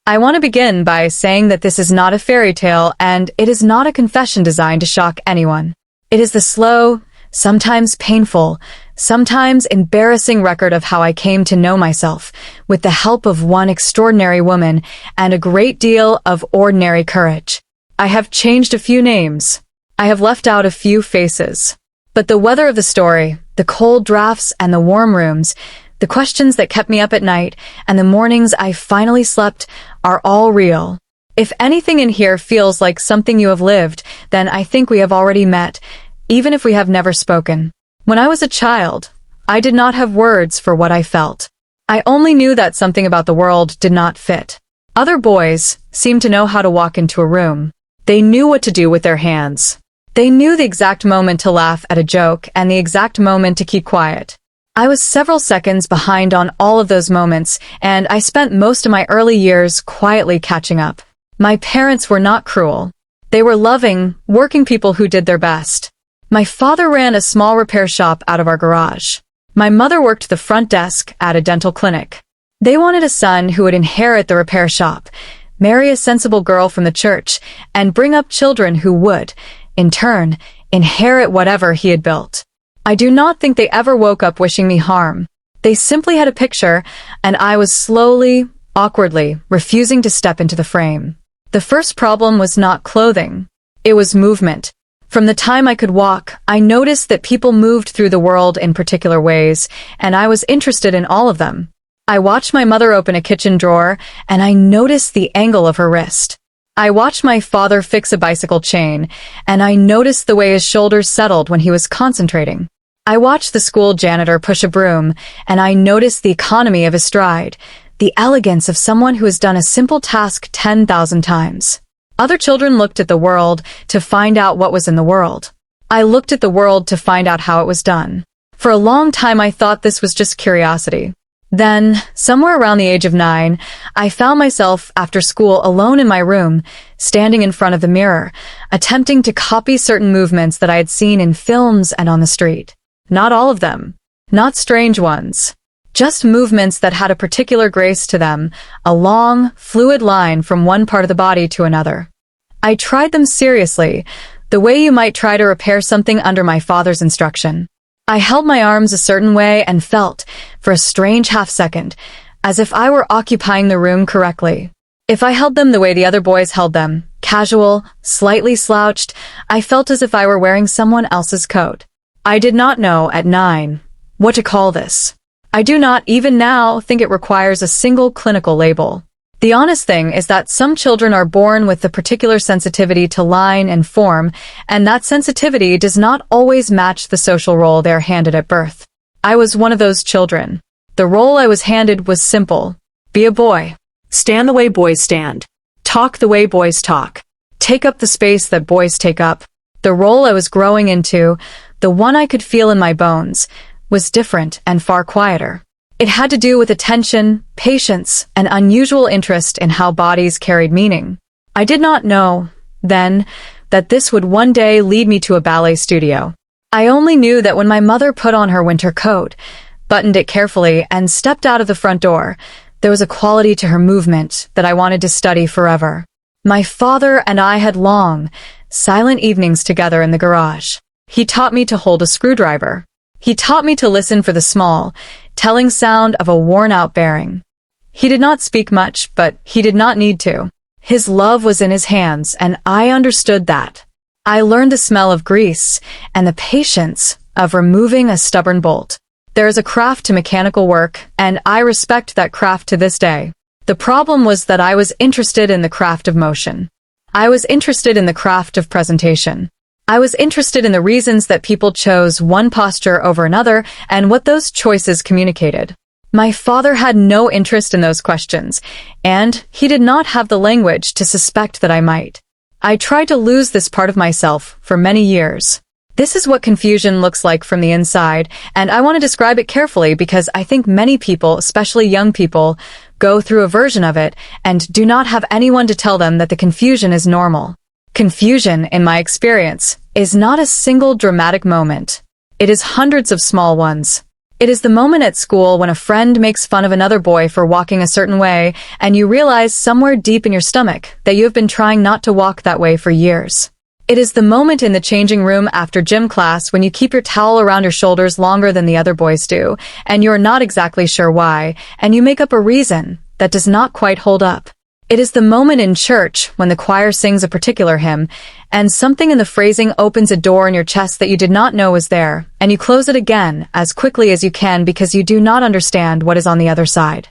I want to begin by saying that this is not a fairy tale and it is not a confession designed to shock anyone. It is the slow, sometimes painful, sometimes embarrassing record of how I came to know myself, with the help of one extraordinary woman and a great deal of ordinary courage. I have changed a few names. I have left out a few faces. But the weather of the story, the cold drafts and the warm rooms, the questions that kept me up at night, and the mornings I finally slept are all real. If anything in here feels like something you have lived, then I think we have already met, even if we have never spoken. When I was a child, I did not have words for what I felt. I only knew that something about the world did not fit. Other boys seemed to know how to walk into a room. They knew what to do with their hands. They knew the exact moment to laugh at a joke and the exact moment to keep quiet. I was several seconds behind on all of those moments, and I spent most of my early years quietly catching up. My parents were not cruel. They were loving, working people who did their best. My father ran a small repair shop out of our garage. My mother worked the front desk at a dental clinic. They wanted a son who would inherit the repair shop, marry a sensible girl from the church, and bring up children who would, in turn, inherit whatever he had built. I do not think they ever woke up wishing me harm. They simply had a picture, and I was slowly, awkwardly, refusing to step into the frame. The first problem was not clothing. It was movement. From the time I could walk, I noticed that people moved through the world in particular ways, and I was interested in all of them. I watched my mother open a kitchen drawer, and I noticed the angle of her wrist. I watched my father fix a bicycle chain, and I noticed the way his shoulders settled when he was concentrating. I watched the school janitor push a broom, and I noticed the economy of his stride, the elegance of someone who has done a simple task 10,000 times. Other children looked at the world to find out what was in the world. I looked at the world to find out how it was done. For a long time I thought this was just curiosity. Then, somewhere around the age of 9, I found myself after school alone in my room, standing in front of the mirror, attempting to copy certain movements that I had seen in films and on the street. Not all of them. Not strange ones. Just movements that had a particular grace to them, a long, fluid line from one part of the body to another. I tried them seriously, the way you might try to repair something under my father's instruction. I held my arms a certain way and felt, for a strange half-second, as if I were occupying the room correctly. If I held them the way the other boys held them, casual, slightly slouched, I felt as if I were wearing someone else's coat. I did not know, at 9, what to call this. I do not, even now, think it requires a single clinical label. The honest thing is that some children are born with the particular sensitivity to line and form, and that sensitivity does not always match the social role they are handed at birth. I was one of those children. The role I was handed was simple. Be a boy. Stand the way boys stand. Talk the way boys talk. Take up the space that boys take up. The role I was growing into, the one I could feel in my bones, was different and far quieter. It had to do with attention, patience, and unusual interest in how bodies carried meaning. I did not know, then, that this would one day lead me to a ballet studio. I only knew that when my mother put on her winter coat, buttoned it carefully, and stepped out of the front door, there was a quality to her movement that I wanted to study forever. My father and I had long, silent evenings together in the garage. He taught me to hold a screwdriver. He taught me to listen for the small, telling sound of a worn-out bearing. He did not speak much, but he did not need to. His love was in his hands, and I understood that. I learned the smell of grease and the patience of removing a stubborn bolt. There is a craft to mechanical work, and I respect that craft to this day. The problem was that I was interested in the craft of motion. I was interested in the craft of presentation. I was interested in the reasons that people chose one posture over another and what those choices communicated. My father had no interest in those questions, and he did not have the language to suspect that I might. I tried to lose this part of myself for many years. This is what confusion looks like from the inside, and I want to describe it carefully because I think many people, especially young people, go through a version of it and do not have anyone to tell them that the confusion is normal. Confusion, in my experience, is not a single dramatic moment. It is hundreds of small ones. It is the moment at school when a friend makes fun of another boy for walking a certain way, and you realize somewhere deep in your stomach that you have been trying not to walk that way for years. It is the moment in the changing room after gym class when you keep your towel around your shoulders longer than the other boys do, and you are not exactly sure why, and you make up a reason that does not quite hold up. It is the moment in church when the choir sings a particular hymn, and something in the phrasing opens a door in your chest that you did not know was there, and you close it again as quickly as you can because you do not understand what is on the other side.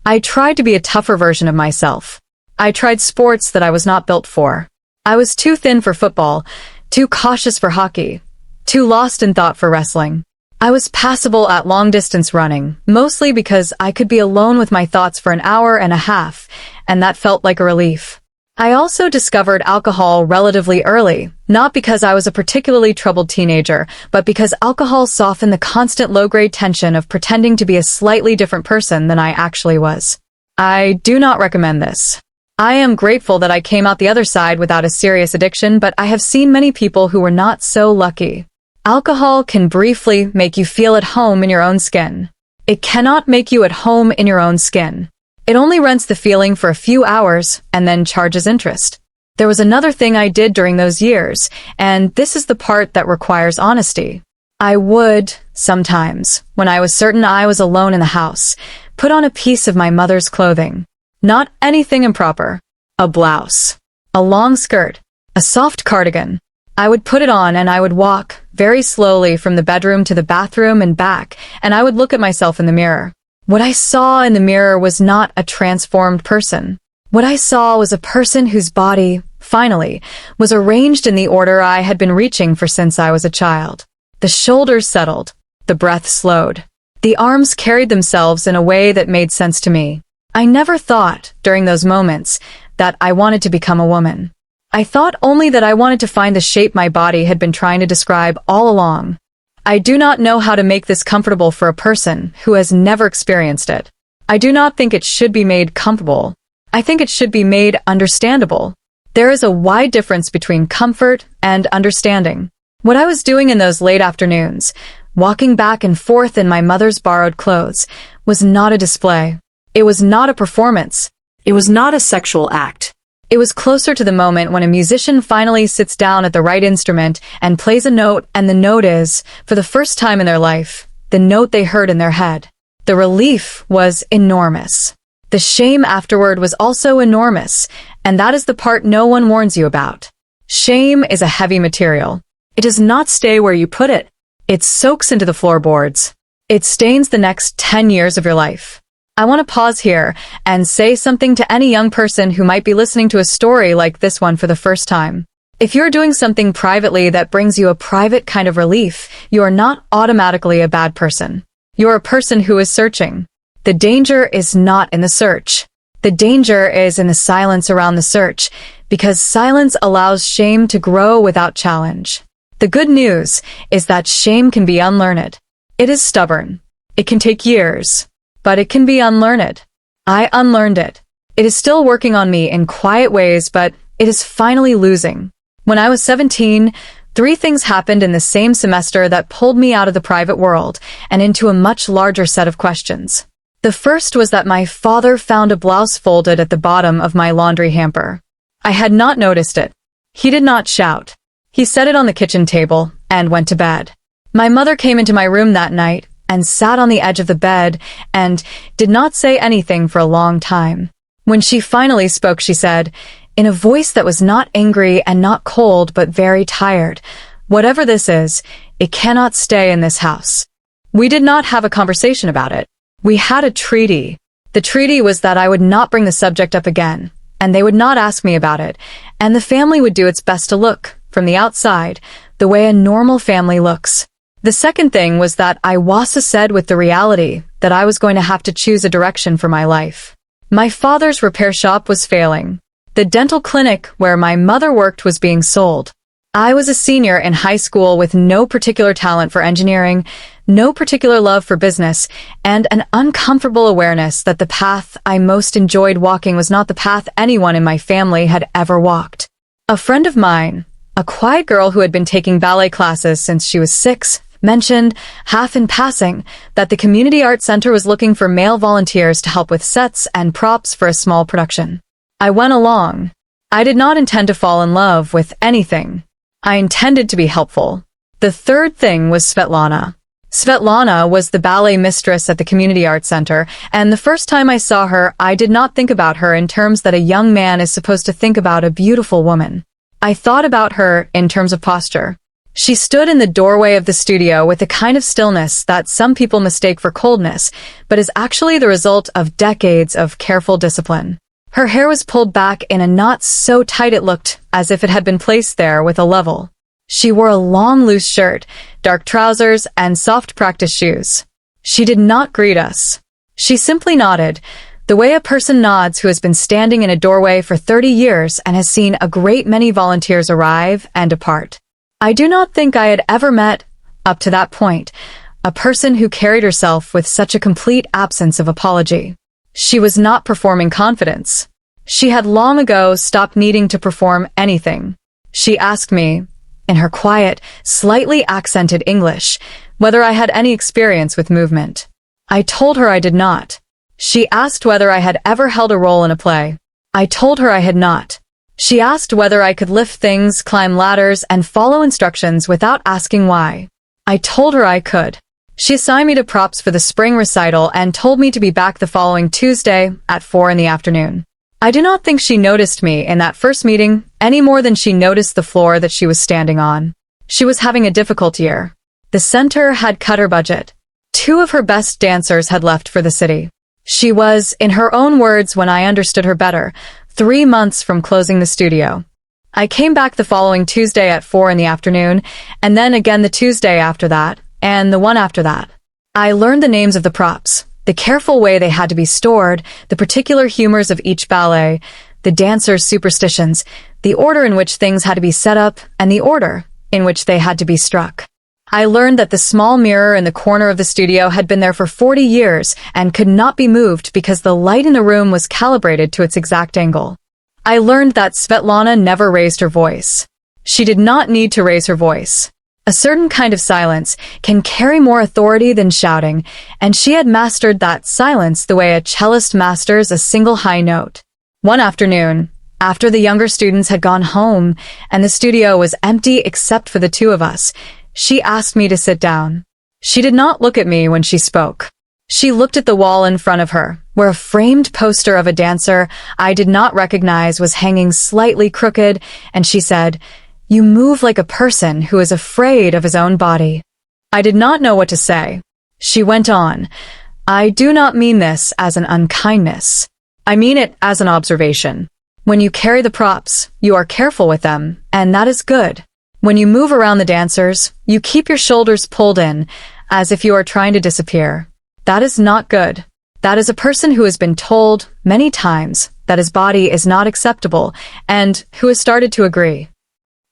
I tried to be a tougher version of myself. I tried sports that I was not built for. I was too thin for football, too cautious for hockey, too lost in thought for wrestling. I was passable at long-distance running, mostly because I could be alone with my thoughts for an hour and a half, and that felt like a relief. I also discovered alcohol relatively early, not because I was a particularly troubled teenager, but because alcohol softened the constant low-grade tension of pretending to be a slightly different person than I actually was. I do not recommend this. I am grateful that I came out the other side without a serious addiction, but I have seen many people who were not so lucky. Alcohol can briefly make you feel at home in your own skin. It cannot make you at home in your own skin. It only rents the feeling for a few hours and then charges interest. There was another thing I did during those years, and this is the part that requires honesty. I would, sometimes, when I was certain I was alone in the house, put on a piece of my mother's clothing. Not anything improper. A blouse. A long skirt. A soft cardigan. I would put it on and I would walk, very slowly from the bedroom to the bathroom and back, and I would look at myself in the mirror. What I saw in the mirror was not a transformed person. What I saw was a person whose body, finally, was arranged in the order I had been reaching for since I was a child. The shoulders settled. The breath slowed. The arms carried themselves in a way that made sense to me. I never thought, during those moments, that I wanted to become a woman. I thought only that I wanted to find the shape my body had been trying to describe all along. I do not know how to make this comfortable for a person who has never experienced it. I do not think it should be made comfortable. I think it should be made understandable. There is a wide difference between comfort and understanding. What I was doing in those late afternoons, walking back and forth in my mother's borrowed clothes, was not a display. It was not a performance. It was not a sexual act. It was closer to the moment when a musician finally sits down at the right instrument and plays a note, and the note is, for the first time in their life, the note they heard in their head. The relief was enormous. The shame afterward was also enormous, and that is the part no one warns you about. Shame is a heavy material. It does not stay where you put it. It soaks into the floorboards. It stains the next 10 years of your life. I want to pause here and say something to any young person who might be listening to a story like this one for the first time. If you're doing something privately that brings you a private kind of relief, you are not automatically a bad person. You're a person who is searching. The danger is not in the search. The danger is in the silence around the search, because silence allows shame to grow without challenge. The good news is that shame can be unlearned. It is stubborn. It can take years. But it can be unlearned. I unlearned it. It is still working on me in quiet ways, but it is finally losing. When I was 17, 3 things happened in the same semester that pulled me out of the private world and into a much larger set of questions. The first was that my father found a blouse folded at the bottom of my laundry hamper. I had not noticed it. He did not shout. He set it on the kitchen table and went to bed. My mother came into my room that night and sat on the edge of the bed and did not say anything for a long time. When she finally spoke, she said, in a voice that was not angry and not cold but very tired, "Whatever this is, it cannot stay in this house." We did not have a conversation about it. We had a treaty. The treaty was that I would not bring the subject up again, and they would not ask me about it, and the family would do its best to look, from the outside, the way a normal family looks. The second thing was that I was said with the reality that I was going to have to choose a direction for my life. My father's repair shop was failing. The dental clinic where my mother worked was being sold. I was a senior in high school with no particular talent for engineering, no particular love for business, and an uncomfortable awareness that the path I most enjoyed walking was not the path anyone in my family had ever walked. A friend of mine, a quiet girl who had been taking ballet classes since she was 6, mentioned, half in passing, that the Community Arts Center was looking for male volunteers to help with sets and props for a small production. I went along. I did not intend to fall in love with anything. I intended to be helpful. The third thing was Svetlana. Svetlana was the ballet mistress at the Community Arts Center, and the first time I saw her, I did not think about her in terms that a young man is supposed to think about a beautiful woman. I thought about her in terms of posture. She stood in the doorway of the studio with a kind of stillness that some people mistake for coldness, but is actually the result of decades of careful discipline. Her hair was pulled back in a knot so tight it looked as if it had been placed there with a level. She wore a long loose shirt, dark trousers, and soft practice shoes. She did not greet us. She simply nodded, the way a person nods who has been standing in a doorway for 30 years and has seen a great many volunteers arrive and depart. I do not think I had ever met, up to that point, a person who carried herself with such a complete absence of apology. She was not performing confidence. She had long ago stopped needing to perform anything. She asked me, in her quiet, slightly accented English, whether I had any experience with movement. I told her I did not. She asked whether I had ever held a role in a play. I told her I had not. She asked whether I could lift things, climb ladders, and follow instructions without asking why. I told her I could. She assigned me to props for the spring recital and told me to be back the following Tuesday at 4 in the afternoon. I do not think she noticed me in that first meeting any more than she noticed the floor that she was standing on. She was having a difficult year. The center had cut her budget. 2 of her best dancers had left for the city. She was, in her own words when I understood her better, 3 months from closing the studio. I came back the following Tuesday at 4 in the afternoon, and then again the Tuesday after that, and the one after that. I learned the names of the props, the careful way they had to be stored, the particular humors of each ballet, the dancers' superstitions, the order in which things had to be set up, and the order in which they had to be struck. I learned that the small mirror in the corner of the studio had been there for 40 years and could not be moved because the light in the room was calibrated to its exact angle. I learned that Svetlana never raised her voice. She did not need to raise her voice. A certain kind of silence can carry more authority than shouting, and she had mastered that silence the way a cellist masters a single high note. One afternoon, after the younger students had gone home and the studio was empty except for the 2 of us, she asked me to sit down. She did not look at me when she spoke. She looked at the wall in front of her, where a framed poster of a dancer I did not recognize was hanging slightly crooked, and she said, "You move like a person who is afraid of his own body." I did not know what to say. She went on, "I do not mean this as an unkindness. I mean it as an observation. When you carry the props, you are careful with them, and that is good. When you move around the dancers, you keep your shoulders pulled in, as if you are trying to disappear. That is not good. That is a person who has been told, many times, that his body is not acceptable, and who has started to agree."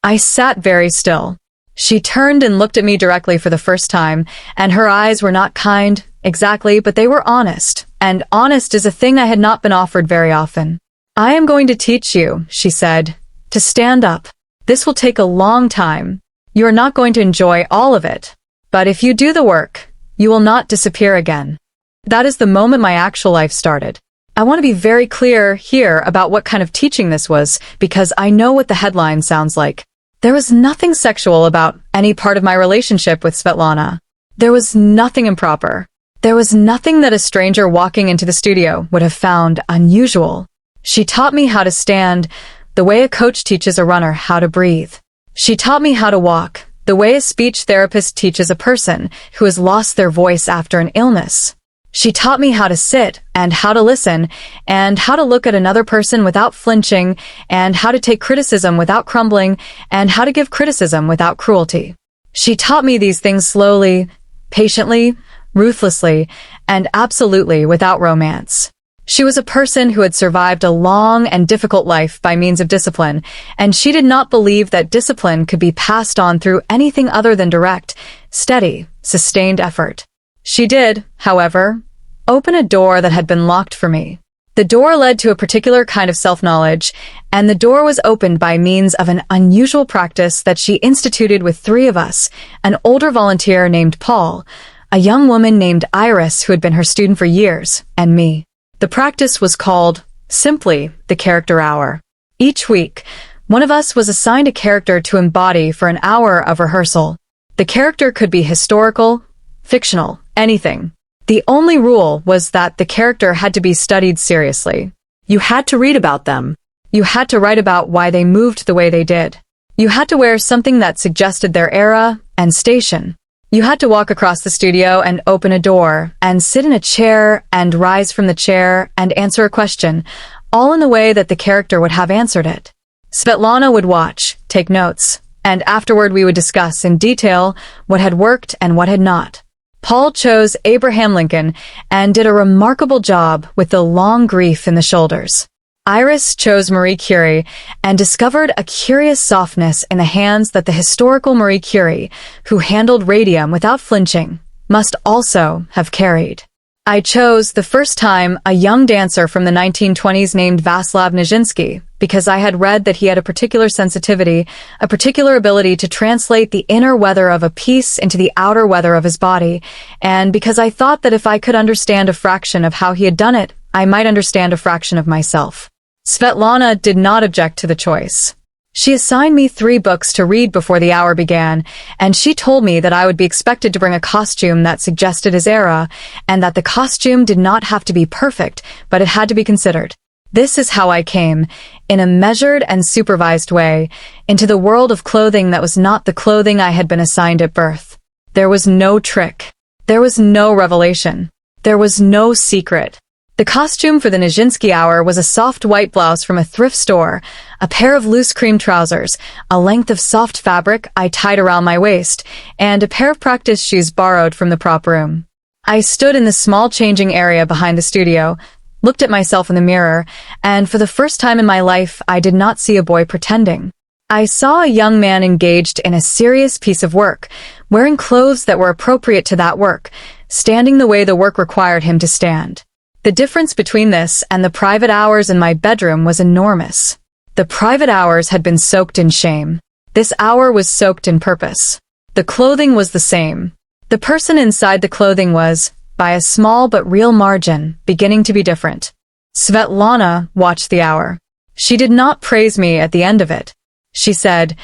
I sat very still. She turned and looked at me directly for the first time, and her eyes were not kind, exactly, but they were honest, and honest is a thing I had not been offered very often. "I am going to teach you," she said, "to stand up. This will take a long time. You are not going to enjoy all of it. But if you do the work, you will not disappear again." That is the moment my actual life started. I want to be very clear here about what kind of teaching this was, because I know what the headline sounds like. There was nothing sexual about any part of my relationship with Svetlana. There was nothing improper. There was nothing that a stranger walking into the studio would have found unusual. She taught me how to stand, the way a coach teaches a runner how to breathe. She taught me how to walk, the way a speech therapist teaches a person who has lost their voice after an illness. She taught me how to sit, and how to listen, and how to look at another person without flinching, and how to take criticism without crumbling, and how to give criticism without cruelty. She taught me these things slowly, patiently, ruthlessly, and absolutely without romance. She was a person who had survived a long and difficult life by means of discipline, and she did not believe that discipline could be passed on through anything other than direct, steady, sustained effort. She did, however, open a door that had been locked for me. The door led to a particular kind of self-knowledge, and the door was opened by means of an unusual practice that she instituted with three of us, an older volunteer named Paul, a young woman named Iris who had been her student for years, and me. The practice was called, simply, the character hour. Each week, one of us was assigned a character to embody for an hour of rehearsal. The character could be historical, fictional, anything. The only rule was that the character had to be studied seriously. You had to read about them. You had to write about why they moved the way they did. You had to wear something that suggested their era and station. You had to walk across the studio and open a door, and sit in a chair and rise from the chair and answer a question, all in the way that the character would have answered it. Svetlana would watch, take notes, and afterward we would discuss in detail what had worked and what had not. Paul chose Abraham Lincoln and did a remarkable job with the long grief in the shoulders. Iris chose Marie Curie and discovered a curious softness in the hands that the historical Marie Curie, who handled radium without flinching, must also have carried. I chose, the first time, a young dancer from the 1920s named Vaslav Nijinsky, because I had read that he had a particular sensitivity, a particular ability to translate the inner weather of a piece into the outer weather of his body, and because I thought that if I could understand a fraction of how he had done it, I might understand a fraction of myself. Svetlana did not object to the choice. She assigned me 3 books to read before the hour began, and she told me that I would be expected to bring a costume that suggested his era, and that the costume did not have to be perfect, but it had to be considered. This is how I came, in a measured and supervised way, into the world of clothing that was not the clothing I had been assigned at birth. There was no trick. There was no revelation. There was no secret. The costume for the Nijinsky hour was a soft white blouse from a thrift store, a pair of loose cream trousers, a length of soft fabric I tied around my waist, and a pair of practice shoes borrowed from the prop room. I stood in the small changing area behind the studio, looked at myself in the mirror, and for the first time in my life I did not see a boy pretending. I saw a young man engaged in a serious piece of work, wearing clothes that were appropriate to that work, standing the way the work required him to stand. The difference between this and the private hours in my bedroom was enormous. The private hours had been soaked in shame. This hour was soaked in purpose. The clothing was the same. The person inside the clothing was, by a small but real margin, beginning to be different. Svetlana watched the hour. She did not praise me at the end of it. She said,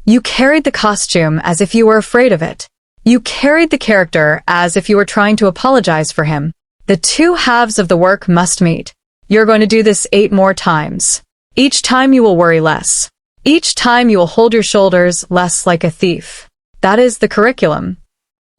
"You carried the costume as if you were afraid of it. You carried the character as if you were trying to apologize for him. The 2 halves of the work must meet. You're going to do this 8 more times. Each time you will worry less. Each time you will hold your shoulders less like a thief. That is the curriculum."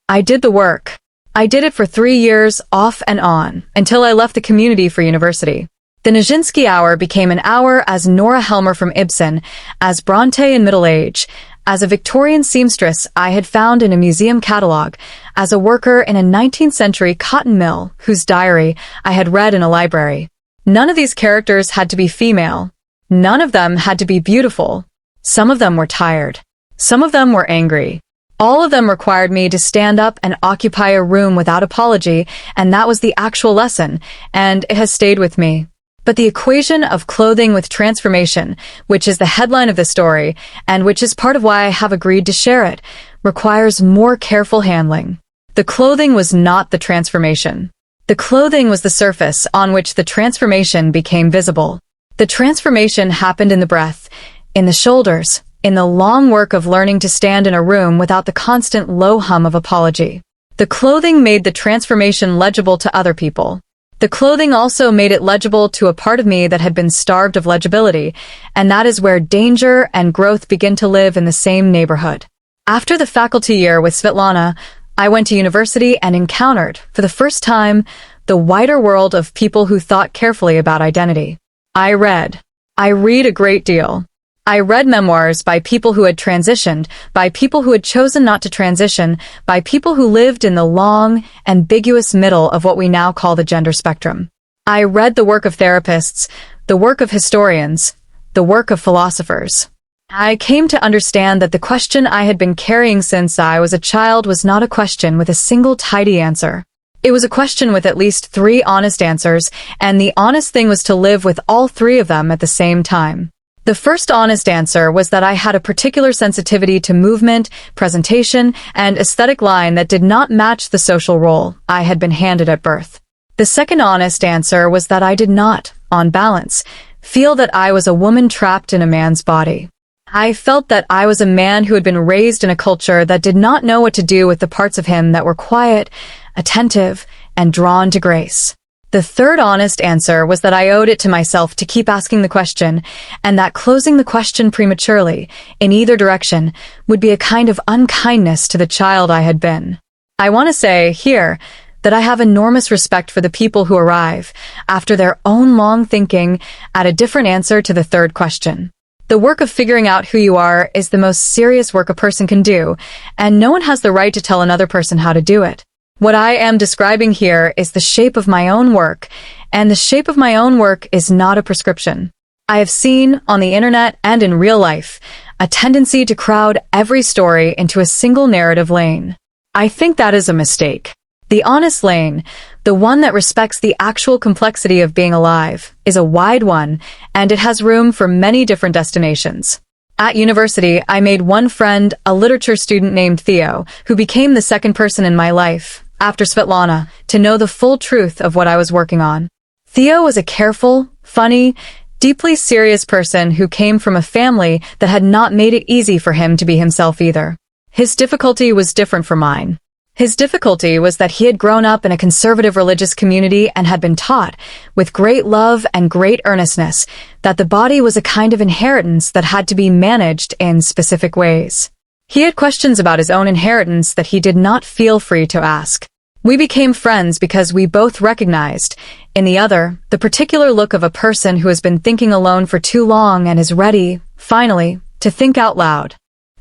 I did the work. I did it for 3 years, off and on, until I left the community for university. The Nijinsky hour became an hour as Nora Helmer from Ibsen, as Bronte in middle age, as a Victorian seamstress I had found in a museum catalogue, as a worker in a 19th century cotton mill whose diary I had read in a library. None of these characters had to be female. None of them had to be beautiful. Some of them were tired. Some of them were angry. All of them required me to stand up and occupy a room without apology, and that was the actual lesson, and it has stayed with me. But the equation of clothing with transformation, which is the headline of the story, and which is part of why I have agreed to share it, requires more careful handling. The clothing was not the transformation. The clothing was the surface on which the transformation became visible. The transformation happened in the breath, in the shoulders, in the long work of learning to stand in a room without the constant low hum of apology. The clothing made the transformation legible to other people. The clothing also made it legible to a part of me that had been starved of legibility, and that is where danger and growth begin to live in the same neighborhood. After the faculty year with Svetlana, I went to university and encountered, for the first time, the wider world of people who thought carefully about identity. I read a great deal. I read memoirs by people who had transitioned, by people who had chosen not to transition, by people who lived in the long, ambiguous middle of what we now call the gender spectrum. I read the work of therapists, the work of historians, the work of philosophers. I came to understand that the question I had been carrying since I was a child was not a question with a single tidy answer. It was a question with at least 3 honest answers, and the honest thing was to live with all 3 of them at the same time. The first honest answer was that I had a particular sensitivity to movement, presentation, and aesthetic line that did not match the social role I had been handed at birth. The second honest answer was that I did not, on balance, feel that I was a woman trapped in a man's body. I felt that I was a man who had been raised in a culture that did not know what to do with the parts of him that were quiet, attentive, and drawn to grace. The third honest answer was that I owed it to myself to keep asking the question, and that closing the question prematurely, in either direction, would be a kind of unkindness to the child I had been. I want to say, here, that I have enormous respect for the people who arrive, after their own long thinking, at a different answer to the third question. The work of figuring out who you are is the most serious work a person can do, and no one has the right to tell another person how to do it. What I am describing here is the shape of my own work, and the shape of my own work is not a prescription. I have seen, on the internet and in real life, a tendency to crowd every story into a single narrative lane. I think that is a mistake. The honest lane, the one that respects the actual complexity of being alive, is a wide one, and it has room for many different destinations. At university, I made one friend, a literature student named Theo, who became the second person in my life, after Svetlana, to know the full truth of what I was working on. Theo was a careful, funny, deeply serious person who came from a family that had not made it easy for him to be himself either. His difficulty was different from mine. His difficulty was that he had grown up in a conservative religious community and had been taught, with great love and great earnestness, that the body was a kind of inheritance that had to be managed in specific ways. He had questions about his own inheritance that he did not feel free to ask. We became friends because we both recognized, in the other, the particular look of a person who has been thinking alone for too long and is ready, finally, to think out loud.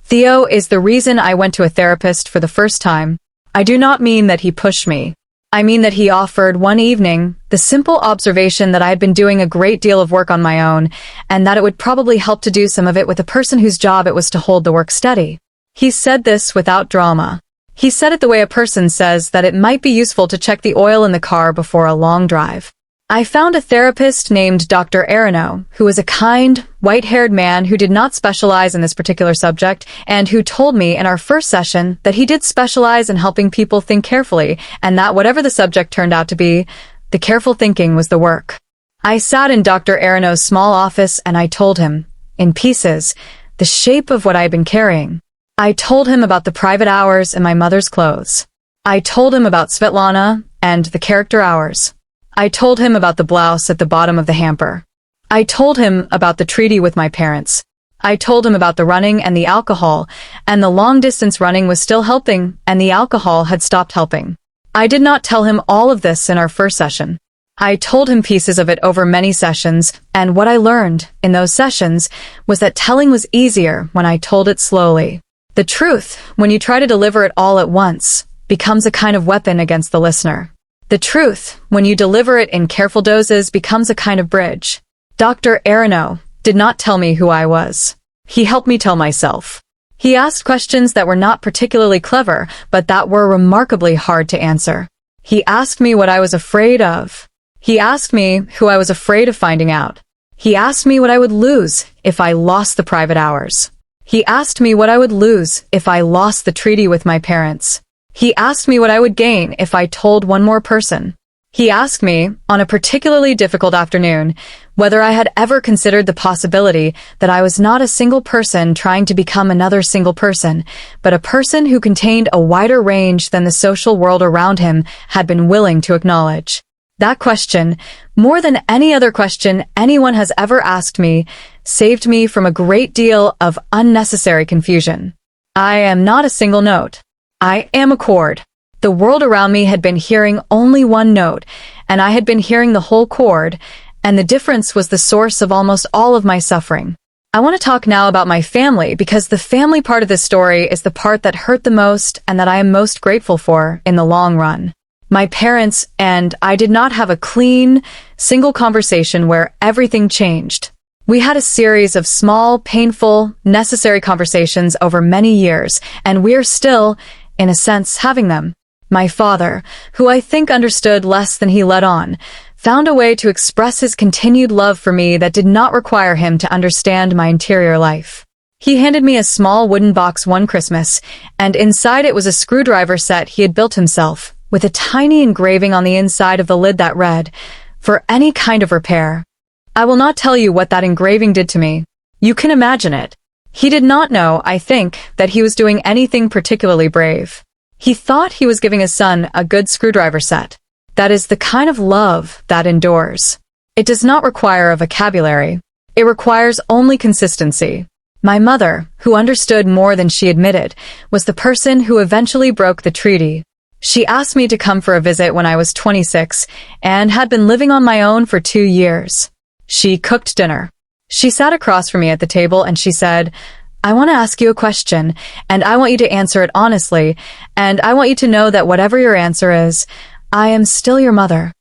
Theo is the reason I went to a therapist for the first time. I do not mean that he pushed me. I mean that he offered one evening the simple observation that I had been doing a great deal of work on my own, and that it would probably help to do some of it with a person whose job it was to hold the work steady. He said this without drama. He said it the way a person says that it might be useful to check the oil in the car before a long drive. I found a therapist named Dr. Arano, who was a kind, white-haired man who did not specialize in this particular subject, and who told me in our first session that he did specialize in helping people think carefully, and that whatever the subject turned out to be, the careful thinking was the work. I sat in Dr. Arano's small office and I told him, in pieces, the shape of what I had been carrying. I told him about the private hours in my mother's clothes. I told him about Svetlana and the character hours. I told him about the blouse at the bottom of the hamper. I told him about the treaty with my parents. I told him about the running and the alcohol, and the long-distance running was still helping, and the alcohol had stopped helping. I did not tell him all of this in our first session. I told him pieces of it over many sessions, and what I learned, in those sessions, was that telling was easier when I told it slowly. The truth, when you try to deliver it all at once, becomes a kind of weapon against the listener. The truth, when you deliver it in careful doses, becomes a kind of bridge. Dr. Arano did not tell me who I was. He helped me tell myself. He asked questions that were not particularly clever, but that were remarkably hard to answer. He asked me what I was afraid of. He asked me who I was afraid of finding out. He asked me what I would lose if I lost the private hours. He asked me what I would lose if I lost the treaty with my parents. He asked me what I would gain if I told one more person. He asked me, on a particularly difficult afternoon, whether I had ever considered the possibility that I was not a single person trying to become another single person, but a person who contained a wider range than the social world around him had been willing to acknowledge. That question, more than any other question anyone has ever asked me, saved me from a great deal of unnecessary confusion. I am not a single note. I am a chord. The world around me had been hearing only one note, and I had been hearing the whole chord, and the difference was the source of almost all of my suffering. I want to talk now about my family, because the family part of this story is the part that hurt the most and that I am most grateful for in the long run. My parents and I did not have a clean, single conversation where everything changed. We had a series of small, painful, necessary conversations over many years, and we're still, in a sense, having them. My father, who I think understood less than he let on, found a way to express his continued love for me that did not require him to understand my interior life. He handed me a small wooden box one Christmas, and inside it was a screwdriver set he had built himself, with a tiny engraving on the inside of the lid that read, "For any kind of repair." I will not tell you what that engraving did to me. You can imagine it. He did not know, I think, that he was doing anything particularly brave. He thought he was giving his son a good screwdriver set. That is the kind of love that endures. It does not require a vocabulary. It requires only consistency. My mother, who understood more than she admitted, was the person who eventually broke the treaty. She asked me to come for a visit when I was 26 and had been living on my own for 2 years. She cooked dinner. She sat across from me at the table and she said, "I want to ask you a question, and I want you to answer it honestly, and I want you to know that whatever your answer is, I am still your mother."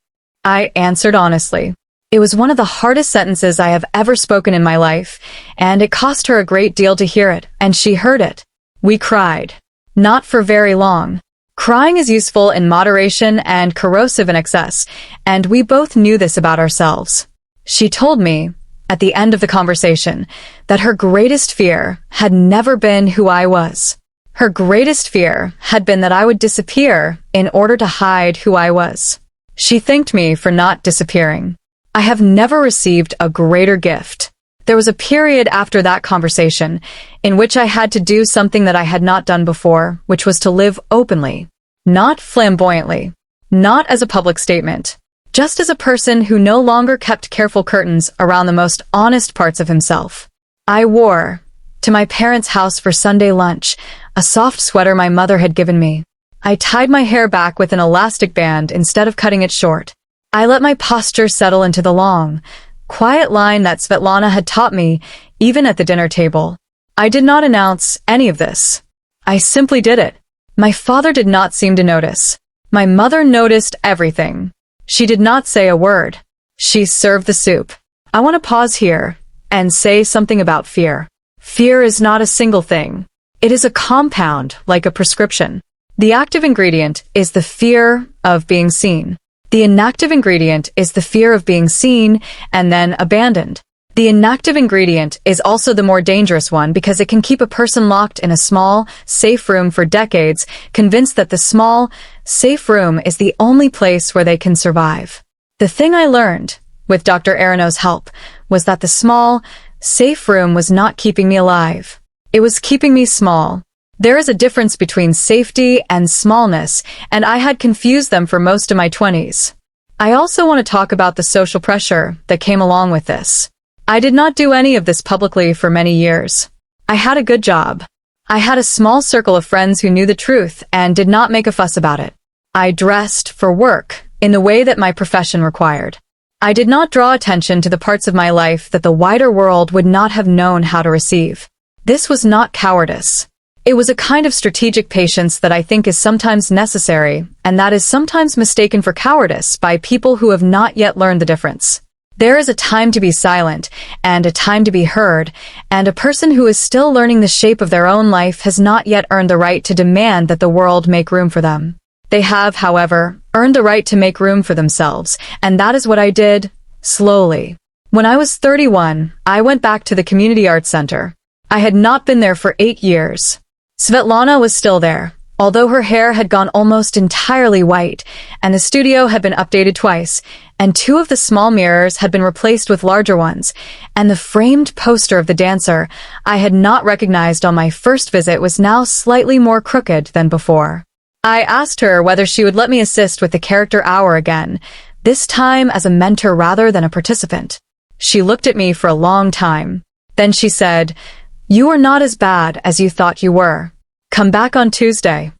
I answered honestly. It was one of the hardest sentences I have ever spoken in my life, and it cost her a great deal to hear it, and she heard it. We cried. Not for very long. Crying is useful in moderation and corrosive in excess, and we both knew this about ourselves. She told me, at the end of the conversation, that her greatest fear had never been who I was. Her greatest fear had been that I would disappear in order to hide who I was. She thanked me for not disappearing. I have never received a greater gift. There was a period after that conversation in which I had to do something that I had not done before, which was to live openly. Not flamboyantly. Not as a public statement. Just as a person who no longer kept careful curtains around the most honest parts of himself. I wore, to my parents' house for Sunday lunch, a soft sweater my mother had given me. I tied my hair back with an elastic band instead of cutting it short. I let my posture settle into the long, quiet line that Svetlana had taught me, even at the dinner table. I did not announce any of this. I simply did it. My father did not seem to notice. My mother noticed everything. She did not say a word. She served the soup. I want to pause here and say something about fear. Fear is not a single thing. It is a compound, like a prescription. The active ingredient is the fear of being seen. The inactive ingredient is the fear of being seen and then abandoned. The inactive ingredient is also the more dangerous one because it can keep a person locked in a small, safe room for decades, convinced that the small, safe room is the only place where they can survive. The thing I learned, with Dr. Arano's help, was that the small, safe room was not keeping me alive. It was keeping me small. There is a difference between safety and smallness, and I had confused them for most of my 20s. I also want to talk about the social pressure that came along with this. I did not do any of this publicly for many years. I had a good job. I had a small circle of friends who knew the truth and did not make a fuss about it. I dressed for work in the way that my profession required. I did not draw attention to the parts of my life that the wider world would not have known how to receive. This was not cowardice. It was a kind of strategic patience that I think is sometimes necessary, and that is sometimes mistaken for cowardice by people who have not yet learned the difference. There is a time to be silent, and a time to be heard, and a person who is still learning the shape of their own life has not yet earned the right to demand that the world make room for them. They have, however, earned the right to make room for themselves, and that is what I did, slowly. When I was 31, I went back to the Community Arts Center. I had not been there for 8 years. Svetlana was still there, although her hair had gone almost entirely white, and the studio had been updated twice, and 2 of the small mirrors had been replaced with larger ones, and the framed poster of the dancer I had not recognized on my first visit was now slightly more crooked than before. I asked her whether she would let me assist with the character hour again, this time as a mentor rather than a participant. She looked at me for a long time. Then she said, "You are not as bad as you thought you were. Come back on Tuesday."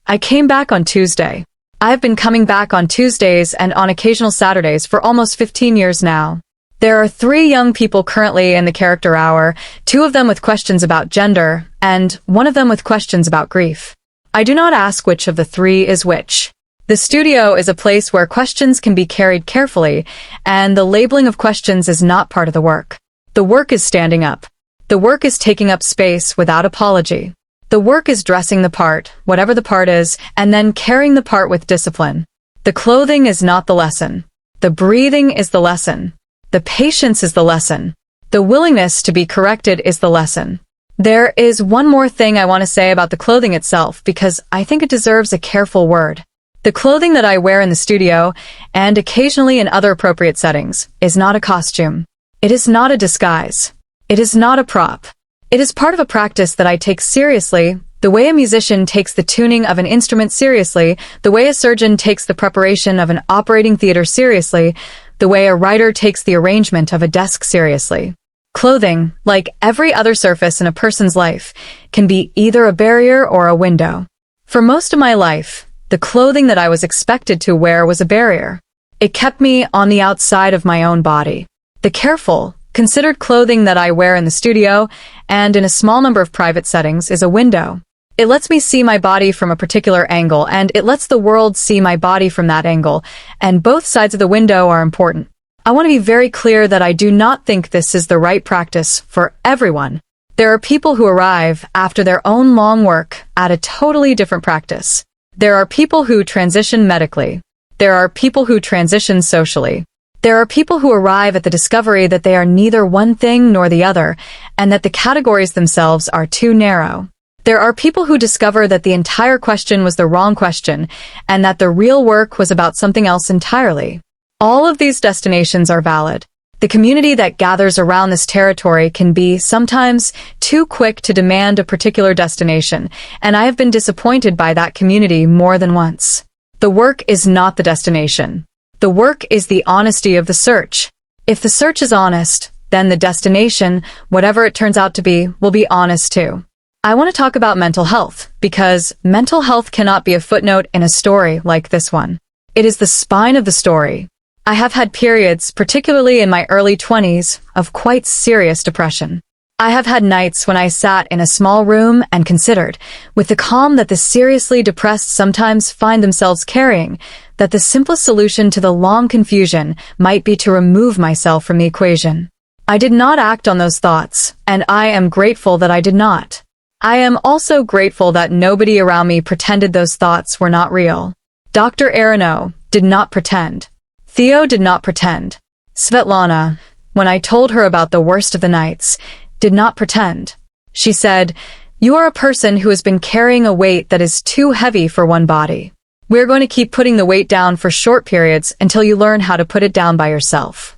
I came back on Tuesday. I have been coming back on Tuesdays and on occasional Saturdays for almost 15 years now. There are 3 young people currently in the character hour, 2 of them with questions about gender, and 1 of them with questions about grief. I do not ask which of the 3 is which. The studio is a place where questions can be carried carefully, and the labeling of questions is not part of the work. The work is standing up. The work is taking up space without apology. The work is dressing the part, whatever the part is, and then carrying the part with discipline. The clothing is not the lesson. The breathing is the lesson. The patience is the lesson. The willingness to be corrected is the lesson. There is one more thing I want to say about the clothing itself because I think it deserves a careful word. The clothing that I wear in the studio, and occasionally in other appropriate settings, is not a costume. It is not a disguise. It is not a prop. It is part of a practice that I take seriously, the way a musician takes the tuning of an instrument seriously, the way a surgeon takes the preparation of an operating theater seriously, the way a writer takes the arrangement of a desk seriously. Clothing, like every other surface in a person's life, can be either a barrier or a window. For most of my life, the clothing that I was expected to wear was a barrier. It kept me on the outside of my own body. The careful, considered clothing that I wear in the studio and in a small number of private settings is a window. It lets me see my body from a particular angle, and it lets the world see my body from that angle, and both sides of the window are important. I want to be very clear that I do not think this is the right practice for everyone. There are people who arrive after their own long work at a totally different practice. There are people who transition medically. There are people who transition socially. There are people who arrive at the discovery that they are neither one thing nor the other, and that the categories themselves are too narrow. There are people who discover that the entire question was the wrong question, and that the real work was about something else entirely. All of these destinations are valid. The community that gathers around this territory can be sometimes too quick to demand a particular destination, and I have been disappointed by that community more than once. The work is not the destination. The work is the honesty of the search. If the search is honest, then the destination, whatever it turns out to be, will be honest too. I want to talk about mental health, because mental health cannot be a footnote in a story like this one. It is the spine of the story. I have had periods, particularly in my early 20s, of quite serious depression. I have had nights when I sat in a small room and considered, with the calm that the seriously depressed sometimes find themselves carrying, that the simplest solution to the long confusion might be to remove myself from the equation. I did not act on those thoughts, and I am grateful that I did not. I am also grateful that nobody around me pretended those thoughts were not real. Dr. Aronow did not pretend. Theo did not pretend. Svetlana, when I told her about the worst of the nights, did not pretend. She said, "You are a person who has been carrying a weight that is too heavy for one body. We're going to keep putting the weight down for short periods until you learn how to put it down by yourself."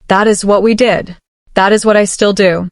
That is what we did. That is what I still do.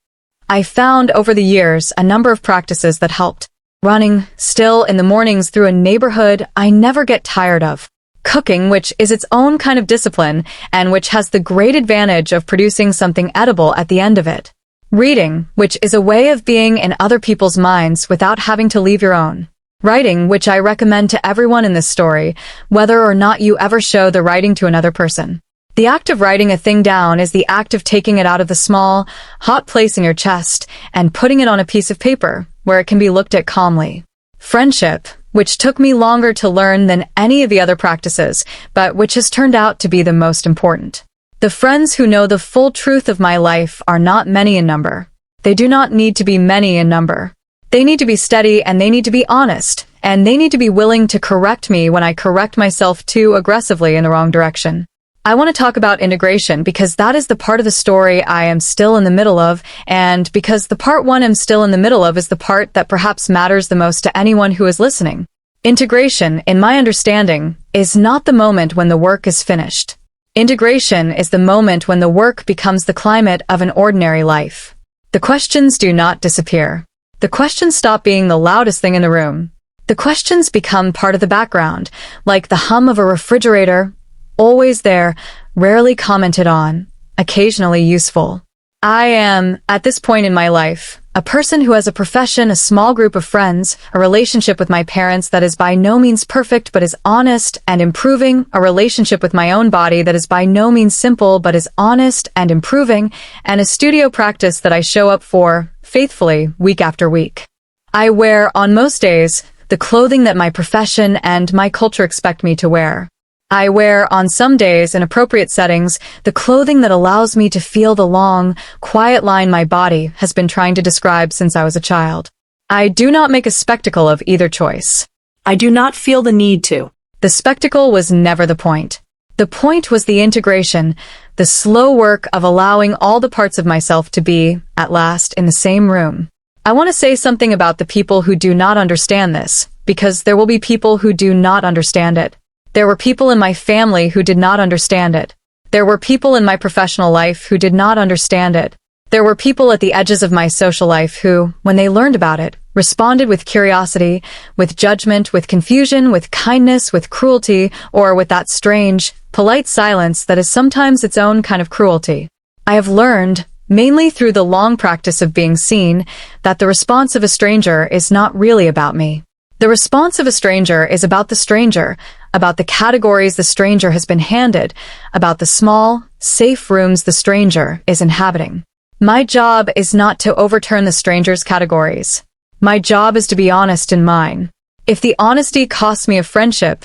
I found over the years a number of practices that helped. Running still in the mornings through a neighborhood I never get tired of. Cooking, which is its own kind of discipline and which has the great advantage of producing something edible at the end of it. Reading, which is a way of being in other people's minds without having to leave your own. Writing, which I recommend to everyone in this story, whether or not you ever show the writing to another person. The act of writing a thing down is the act of taking it out of the small, hot place in your chest and putting it on a piece of paper, where it can be looked at calmly. Friendship, which took me longer to learn than any of the other practices, but which has turned out to be the most important. The friends who know the full truth of my life are not many in number. They do not need to be many in number. They need to be steady, and they need to be honest, and they need to be willing to correct me when I correct myself too aggressively in the wrong direction. I want to talk about integration because that is the part of the story I am still in the middle of, and because the part one I'm still in the middle of is the part that perhaps matters the most to anyone who is listening. Integration, in my understanding, is not the moment when the work is finished. Integration is the moment when the work becomes the climate of an ordinary life. The questions do not disappear. The questions stop being the loudest thing in the room. The questions become part of the background, like the hum of a refrigerator, always there, rarely commented on, occasionally useful. I am, at this point in my life, a person who has a profession, a small group of friends, a relationship with my parents that is by no means perfect but is honest and improving, a relationship with my own body that is by no means simple but is honest and improving, and a studio practice that I show up for, faithfully, week after week. I wear, on most days, the clothing that my profession and my culture expect me to wear. I wear, on some days, in appropriate settings, the clothing that allows me to feel the long, quiet line my body has been trying to describe since I was a child. I do not make a spectacle of either choice. I do not feel the need to. The spectacle was never the point. The point was the integration, the slow work of allowing all the parts of myself to be, at last, in the same room. I want to say something about the people who do not understand this, because there will be people who do not understand it. There were people in my family who did not understand it. There were people in my professional life who did not understand it. There were people at the edges of my social life who, when they learned about it, responded with curiosity, with judgment, with confusion, with kindness, with cruelty, or with that strange, polite silence that is sometimes its own kind of cruelty. I have learned, mainly through the long practice of being seen, that the response of a stranger is not really about me. The response of a stranger is about the stranger, about the categories the stranger has been handed, about the small, safe rooms the stranger is inhabiting. My job is not to overturn the stranger's categories. My job is to be honest in mine. If the honesty costs me a friendship,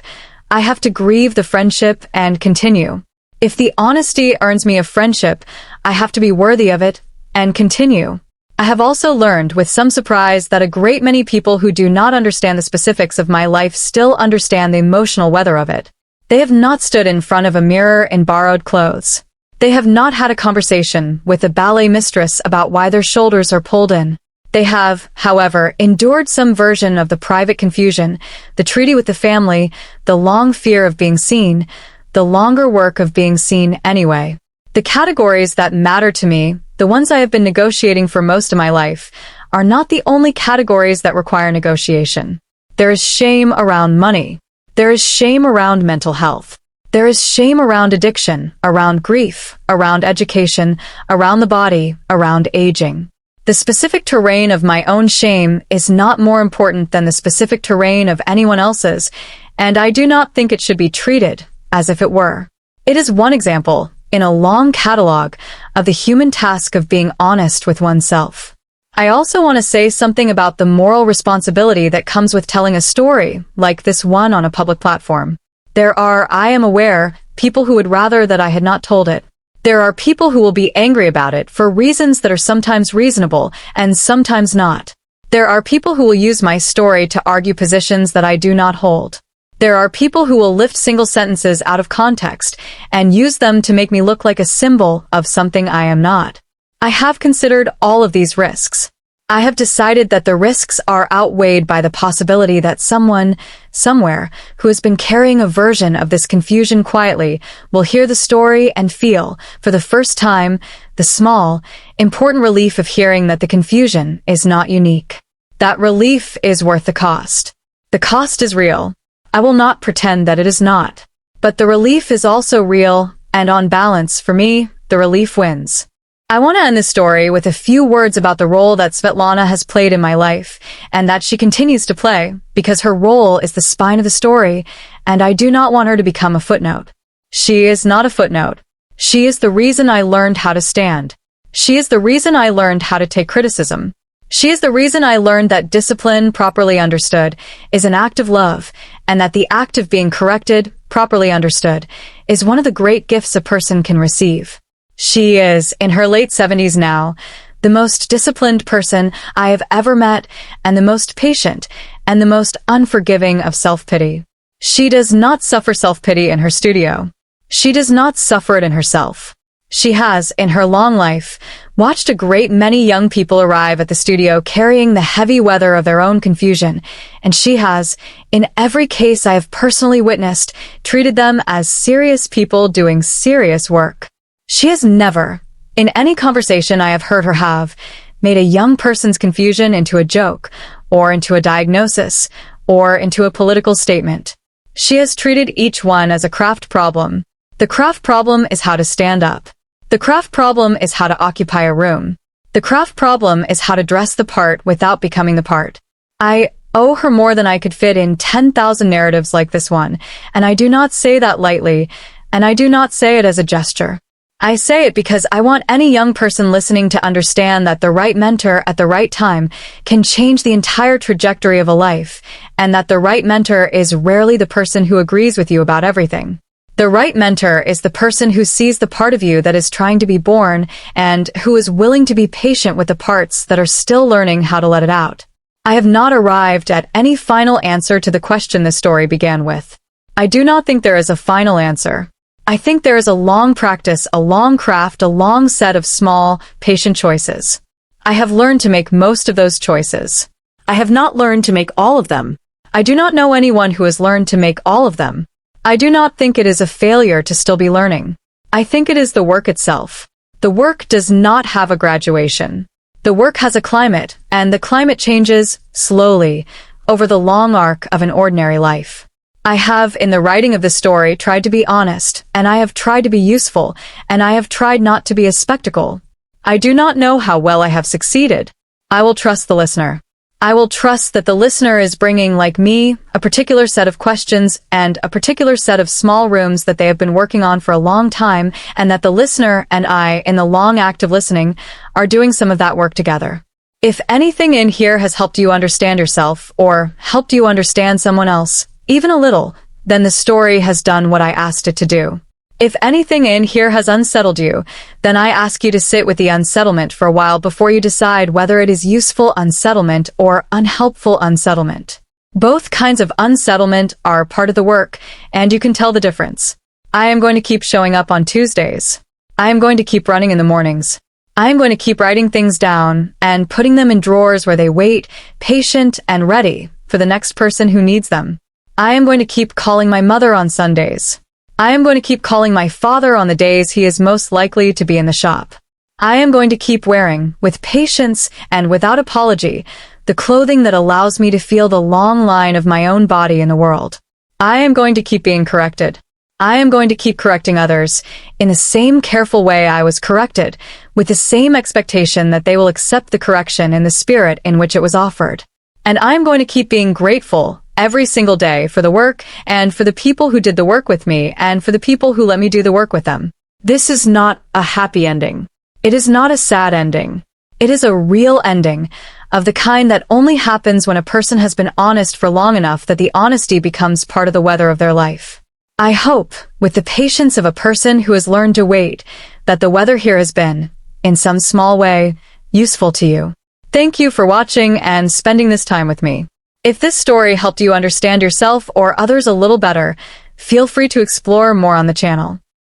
I have to grieve the friendship and continue. If the honesty earns me a friendship, I have to be worthy of it and continue. I have also learned with some surprise that a great many people who do not understand the specifics of my life still understand the emotional weather of it. They have not stood in front of a mirror in borrowed clothes. They have not had a conversation with a ballet mistress about why their shoulders are pulled in. They have, however, endured some version of the private confusion, the treaty with the family, the long fear of being seen, the longer work of being seen anyway. The categories that matter to me, the ones I have been negotiating for most of my life, are not the only categories that require negotiation. There is shame around money. There is shame around mental health. There is shame around addiction, around grief, around education, around the body, around aging. The specific terrain of my own shame is not more important than the specific terrain of anyone else's, and I do not think it should be treated as if it were. It is one example, in a long catalog, of the human task of being honest with oneself. I also want to say something about the moral responsibility that comes with telling a story, like this one on a public platform. There are, I am aware, people who would rather that I had not told it. There are people who will be angry about it for reasons that are sometimes reasonable and sometimes not. There are people who will use my story to argue positions that I do not hold. There are people who will lift single sentences out of context and use them to make me look like a symbol of something I am not. I have considered all of these risks. I have decided that the risks are outweighed by the possibility that someone, somewhere, who has been carrying a version of this confusion quietly, will hear the story and feel, for the first time, the small, important relief of hearing that the confusion is not unique. That relief is worth the cost. The cost is real. I will not pretend that it is not. But the relief is also real, and on balance, for me, the relief wins. I want to end this story with a few words about the role that Svetlana has played in my life, and that she continues to play, because her role is the spine of the story, and I do not want her to become a footnote. She is not a footnote. She is the reason I learned how to stand. She is the reason I learned how to take criticism. She is the reason I learned that discipline, properly understood, is an act of love, and that the act of being corrected, properly understood, is one of the great gifts a person can receive. She is, in her late 70s now, the most disciplined person I have ever met, and the most patient, and the most unforgiving of self-pity. She does not suffer self-pity in her studio. She does not suffer it in herself. She has, in her long life, watched a great many young people arrive at the studio carrying the heavy weather of their own confusion, and she has, in every case I have personally witnessed, treated them as serious people doing serious work. She has never, in any conversation I have heard her have, made a young person's confusion into a joke, or into a diagnosis, or into a political statement. She has treated each one as a craft problem. The craft problem is how to stand up. The craft problem is how to occupy a room. The craft problem is how to dress the part without becoming the part. I owe her more than I could fit in 10,000 narratives like this one, and I do not say that lightly, and I do not say it as a gesture. I say it because I want any young person listening to understand that the right mentor at the right time can change the entire trajectory of a life, and that the right mentor is rarely the person who agrees with you about everything. The right mentor is the person who sees the part of you that is trying to be born and who is willing to be patient with the parts that are still learning how to let it out. I have not arrived at any final answer to the question this story began with. I do not think there is a final answer. I think there is a long practice, a long craft, a long set of small, patient choices. I have learned to make most of those choices. I have not learned to make all of them. I do not know anyone who has learned to make all of them. I do not think it is a failure to still be learning. I think it is the work itself. The work does not have a graduation. The work has a climate, and the climate changes, slowly, over the long arc of an ordinary life. I have, in the writing of the story, tried to be honest, and I have tried to be useful, and I have tried not to be a spectacle. I do not know how well I have succeeded. I will trust the listener. I will trust that the listener is bringing, like me, a particular set of questions and a particular set of small rooms that they have been working on for a long time, and that the listener and I, in the long act of listening, are doing some of that work together. If anything in here has helped you understand yourself, or helped you understand someone else, even a little, then the story has done what I asked it to do. If anything in here has unsettled you, then I ask you to sit with the unsettlement for a while before you decide whether it is useful unsettlement or unhelpful unsettlement. Both kinds of unsettlement are part of the work, and you can tell the difference. I am going to keep showing up on Tuesdays. I am going to keep running in the mornings. I am going to keep writing things down and putting them in drawers where they wait, patient and ready for the next person who needs them. I am going to keep calling my mother on Sundays. I am going to keep calling my father on the days he is most likely to be in the shop. I am going to keep wearing, with patience and without apology, the clothing that allows me to feel the long line of my own body in the world. I am going to keep being corrected. I am going to keep correcting others in the same careful way I was corrected, with the same expectation that they will accept the correction in the spirit in which it was offered. And I am going to keep being grateful every single day for the work and for the people who did the work with me and for the people who let me do the work with them. This is not a happy ending. It is not a sad ending. It is a real ending of the kind that only happens when a person has been honest for long enough that the honesty becomes part of the weather of their life. I hope, with the patience of a person who has learned to wait, that the weather here has been, in some small way, useful to you. Thank you for watching and spending this time with me. If this story helped you understand yourself or others a little better, feel free to explore more on the channel.